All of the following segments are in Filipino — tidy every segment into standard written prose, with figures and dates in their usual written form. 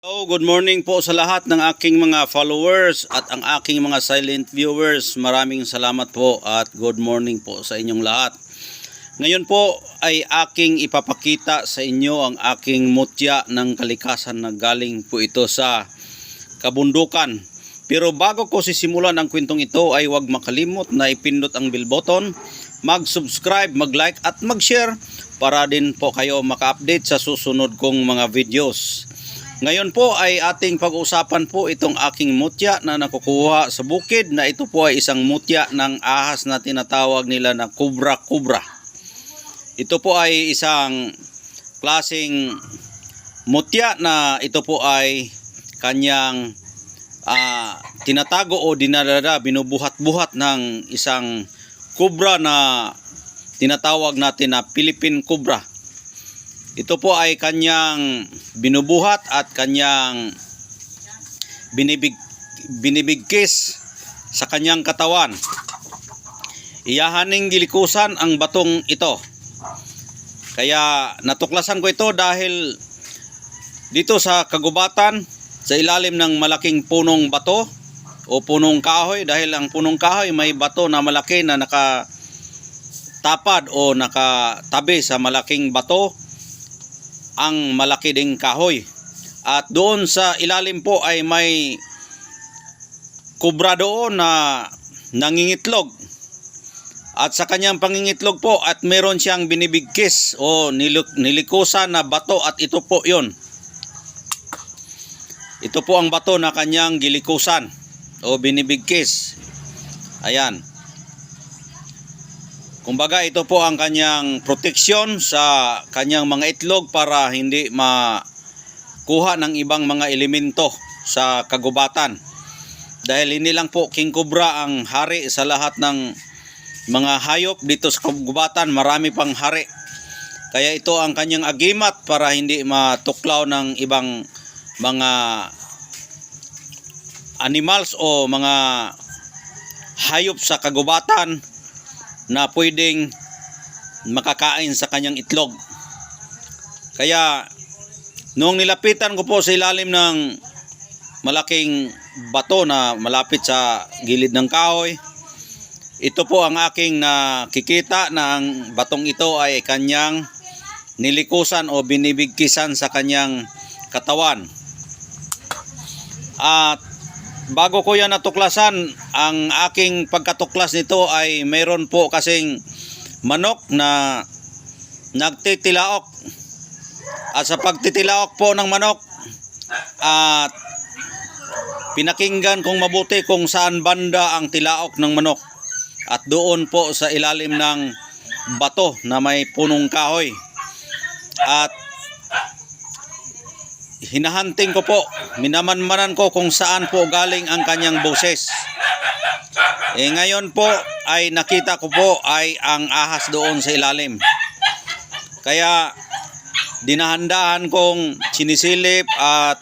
Hello, good morning po sa lahat ng aking mga followers at ang aking mga silent viewers. Maraming salamat po at good morning po sa inyong lahat. Ngayon po ay aking ipapakita sa inyo ang aking mutya ng kalikasan na galing po ito sa kabundukan. Pero bago ko sisimulan ang kwentong ito ay huwag makalimot na ipindot ang bell button, mag-subscribe, mag-like at mag-share para din po kayo maka-update sa susunod kong mga videos. Ngayon po ay ating pag-usapan po itong aking mutya na nakukuha sa bukid, na ito po ay isang mutya ng ahas na tinatawag nila na kubra-kubra. Ito po ay isang klaseng mutya na ito po ay kanyang tinatago o dinadala, binubuhat-buhat ng isang kubra na tinatawag natin na Philippine Cobra. Ito po ay kanyang binubuhat at kanyang binibigkis sa kanyang katawan. Iyahaning gilikusan ang batong ito. Kaya natuklasan ko ito dahil dito sa kagubatan, sa ilalim ng malaking punong bato o punong kahoy, dahil ang punong kahoy may bato na malaki na nakatapad o nakatabi sa malaking bato ang malaki ding kahoy. At doon sa ilalim po ay may kubra doon na nangingitlog. At sa kanyang pangingitlog po at meron siyang binibigkis o nilikusan na bato, at ito po yun. Ito po ang bato na kanyang gilikusan o binibigkis. Ayan. Kumbaga ito po ang kanyang proteksyon sa kanyang mga itlog para hindi makuha ng ibang mga elemento sa kagubatan. Dahil hindi lang po king cobra ang hari sa lahat ng mga hayop dito sa kagubatan, marami pang hari. Kaya ito ang kanyang agimat para hindi matuklaw ng ibang mga animals o mga hayop sa kagubatan na pwedeng makakain sa kanyang itlog. Kaya noong nilapitan ko po sa ilalim ng malaking bato na malapit sa gilid ng kahoy, ito po ang aking nakikita na ang batong ito ay kanyang nilikusan o binibigkisan sa kanyang katawan. At bago ko yan natuklasan, ang aking pagkatuklas nito ay mayroon po kasing manok na nagtitilaok. At sa pagtitilaok po ng manok, at pinakinggan kong mabuti kung saan banda ang tilaok ng manok. At doon po sa ilalim ng bato na may punong kahoy. At hinahunting ko po, minamanmanan ko kung saan po galing ang kanyang boses. Ngayon po ay nakita ko po ay ang ahas doon sa ilalim. Kaya dinahandahan kong sinisilip at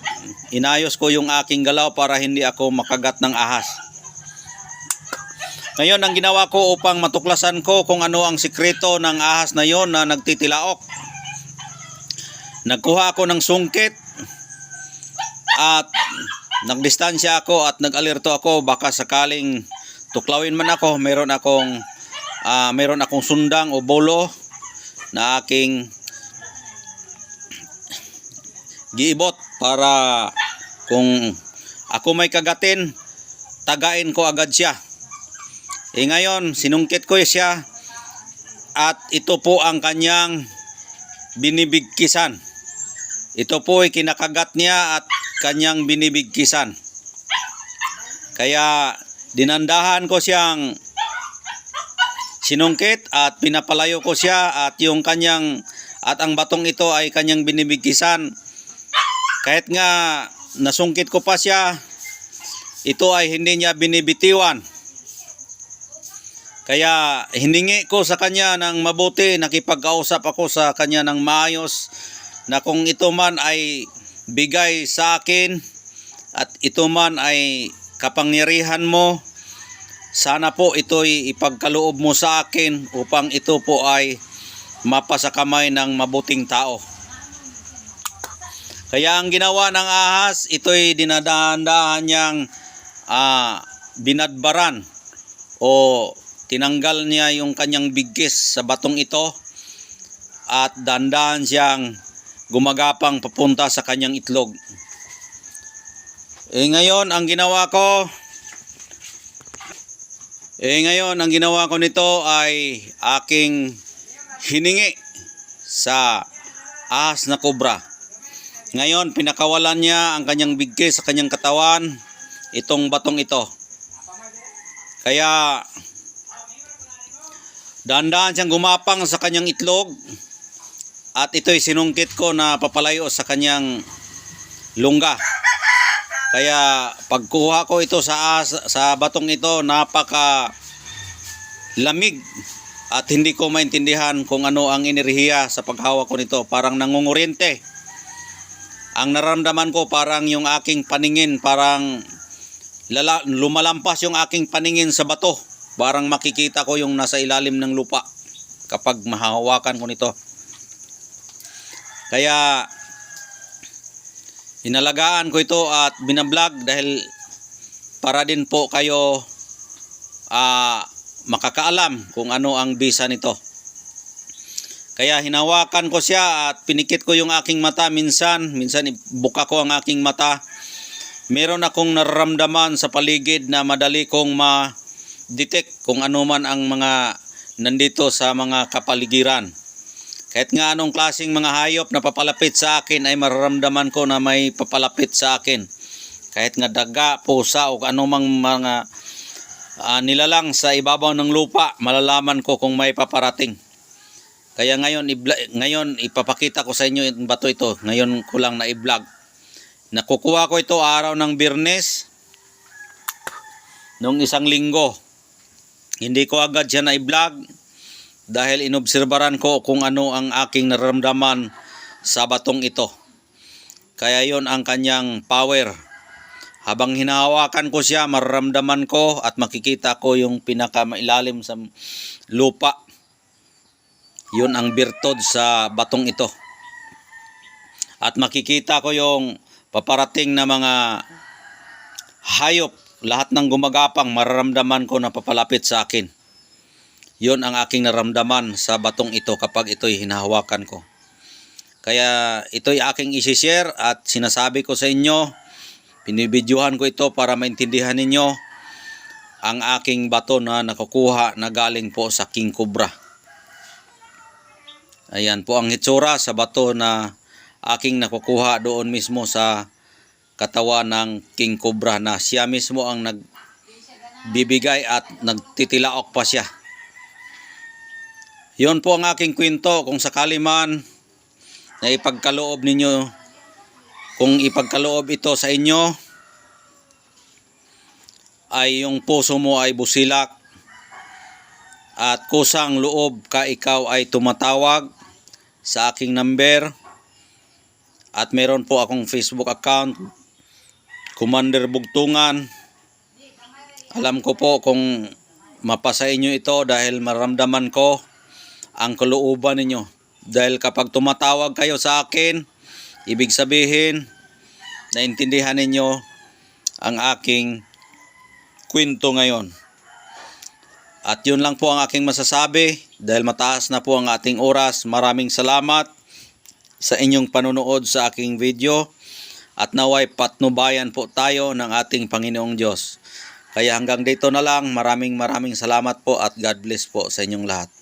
inayos ko yung aking galaw para hindi ako makagat ng ahas. Ngayon ang ginawa ko upang matuklasan ko kung ano ang sikreto ng ahas na yon na nagtitilaok, nagkuha ako ng sungkit at nagdistansya ako at nag-alerto ako baka sakaling tuklawin man ako, meron akong sundang o bolo na aking giibot para kung ako may kagatin, tagain ko agad siya. Ngayon sinungkit ko siya at ito po ang kanyang binibigkisan. Ito po ay kinakagat niya at kanyang binibigkisan. Kaya dinandahan ko siyang sinungkit at pinapalayo ko siya, at yung kanyang ang batong ito ay kanyang binibigkisan. Kahit nga nasungkit ko pa siya, ito ay hindi niya binibitiwan. Kaya hiningi ko sa kanya ng mabuti, nakipag-kausap ako sa kanya ng maayos, na kung ito man ay bigay sa akin at ito man ay kapangyarihan mo, sana po ito'y ipagkaloob mo sa akin upang ito po ay mapasakamay ng mabuting tao. Kaya ang ginawa ng ahas, ito'y dinadahan-dahan niyang binadbaran o tinanggal niya yung kanyang bigkis sa batong ito at dandahan siyang gumagapang papunta sa kanyang itlog. Ngayon ang ginawa ko nito ay aking hiningi sa ahas na kobra. Ngayon pinakawalan niya ang kanyang bigkis sa kanyang katawan, itong batong ito. Kaya dahan-dahan siyang gumapang sa kanyang itlog at ito'y sinungkit ko na papalayo sa kanyang lungga. Kaya pagkuha ko ito sa batong ito, napaka lamig at hindi ko maintindihan kung ano ang enerhiya sa paghawak ko nito. Parang nangunguryente. Ang nararamdaman ko parang yung aking paningin, parang lumalampas yung aking paningin sa bato. Parang makikita ko yung nasa ilalim ng lupa kapag mahahawakan ko nito. Kaya inalagaan ko ito at binablog dahil para din po kayo makakaalam kung ano ang bisa nito. Kaya hinawakan ko siya at pinikit ko yung aking mata minsan ibuka ko ang aking mata. Meron akong nararamdaman sa paligid na madali kong ma-detect kung ano man ang mga nandito sa mga kapaligiran. Kahit nga anong klaseng mga hayop na papalapit sa akin ay mararamdaman ko na may papalapit sa akin. Kahit nga daga, pusa o anumang mga nilalang sa ibabaw ng lupa, malalaman ko kung may paparating. Kaya ngayon ipapakita ko sa inyo yung bato ito. Ngayon ko lang na i-vlog. Nakukuha ko ito araw ng Biyernes noong 1 linggo. Hindi ko agad siya na i-vlog dahil inobserbaran ko kung ano ang aking nararamdaman sa batong ito. Kaya yon ang kanyang power. Habang hinahawakan ko siya, mararamdaman ko at makikita ko yung pinakamailalim sa lupa. Yun ang birtod sa batong ito. At makikita ko yung paparating na mga hayop. Lahat ng gumagapang mararamdaman ko na papalapit sa akin. Yun ang aking naramdaman sa batong ito kapag ito'y hinahawakan ko. Kaya ito'y aking isi-share at sinasabi ko sa inyo, pinibidyohan ko ito para maintindihan ninyo ang aking bato na nakukuha na galing po sa King Cobra. Ayan po ang hitsura sa bato na aking nakukuha doon mismo sa katawan ng King Cobra na siya mismo ang nagbibigay at nagtitilaok pa siya. Yun po ang aking kwento. Kung sakali man na ipagkaloob ninyo, kung ipagkaloob ito sa inyo, ay yung puso mo ay busilak at kusang loob ka ikaw ay tumatawag sa aking number. At meron po akong Facebook account, Commander Bugtungan. Alam ko po kung mapasa inyo ito dahil maramdaman ko ang kalooban ninyo. Dahil kapag tumatawag kayo sa akin, ibig sabihin, naintindihan ninyo ang aking kwento ngayon. At yun lang po ang aking masasabi dahil mataas na po ang ating oras. Maraming salamat sa inyong panunood sa aking video at naway patnubayan po tayo ng ating Panginoong Diyos. Kaya hanggang dito na lang, maraming salamat po at God bless po sa inyong lahat.